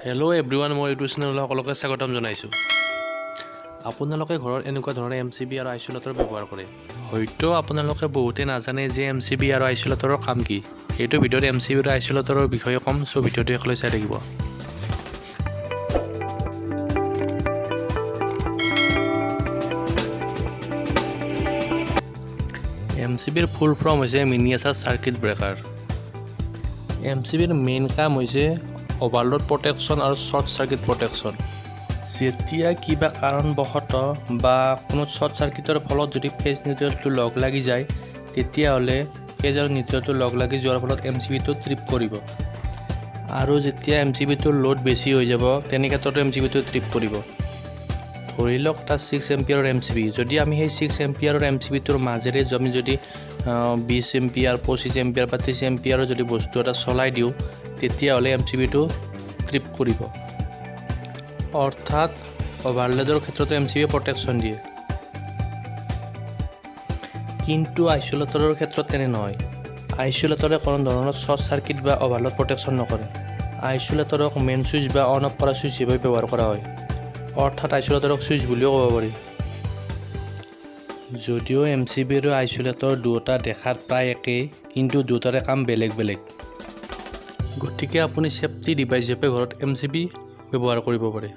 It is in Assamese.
হেল্ল' এভৰিৱান, মই ইউটিউব চেনেললৈ সকলোকে স্বাগতম জনাইছোঁ। আপোনালোকে ঘৰত এনেকুৱা ধৰণৰ MCB আৰু আইচোলেটৰ ব্যৱহাৰ কৰে। হয়তো আপোনালোকে বহুতে নাজানে যে MCB আৰু আইচোলেটৰৰ কাম কি। এইটো ভিডিঅ'ত MCB আৰু আইচোলেটৰৰ বিষয়ে ক'ম, চ' ভিডিঅ'টো শেষলৈ চাই থাকিব। MCBৰ ফুল ফৰ্ম হৈছে মিনিয়েচাৰ চাৰ্কিট ব্ৰেকাৰ। MCBৰ মেইন কাম হৈছে অভাৰলোড প্ৰটেকশ্যন আৰু শ্বৰ্ট চাৰ্কিট প্ৰটেকশ্যন। যেতিয়া কিবা কাৰণবশতঃ বা কোনো শ্বৰ্ট চাৰ্কিটৰ ফলত যদি ফেজ নিউট্ৰেলটো লগ লাগি যায়, তেতিয়াহ'লে ফেজ আৰু নিউট্ৰেলটো লগ লাগি যোৱাৰ ফলত MCBটো ট্ৰিপ কৰিব। আৰু যেতিয়া MCBটোৰ লোড বেছি হৈ যাব, তেনে ক্ষেত্ৰতো MCBটো ট্ৰিপ কৰিব। ধৰি লওক এটা 6 এম্পিয়াৰৰ MCB, যদি আমি সেই 6 এম্পিয়াৰৰ MCBটোৰ মাজেৰে আমি যদি 20 এম্পিয়াৰ, 25 এম্পিয়াৰ বা 30 এম্পিয়াৰৰ যদি বস্তু এটা চলাই দিওঁ, তেতিয়াহ'লে MCBটো ট্ৰিপ কৰিব। অৰ্থাৎ অভাৰলোডৰ ক্ষেত্ৰতো MCB প্ৰটেকশ্যন দিয়ে। কিন্তু আইচোলেটৰৰ ক্ষেত্ৰত তেনে নহয়। আইচোলেটৰে কোনো ধৰণৰ শ্বৰ্ট চাৰ্কিট বা অভাৰলোড প্ৰটেকশ্যন নকৰে। আইচোলেটৰক মেইন চুইচ বা অন অফ কৰা চুইচ হিচাপে ব্যৱহাৰ কৰা হয়। অৰ্থাৎ আইচোলেটৰক চুইচ বুলিও ক'ব পাৰি। যদিও MCB আৰু আইচোলেটৰ দুয়োটা দেখাত প্ৰায় একেই, কিন্তু দুয়োটাৰে কাম বেলেগ বেলেগ। গতিকে আপুনি ছেফটি ডিভাইচ হিচাপে ঘৰত MCB ব্যৱহাৰ কৰিব পাৰে।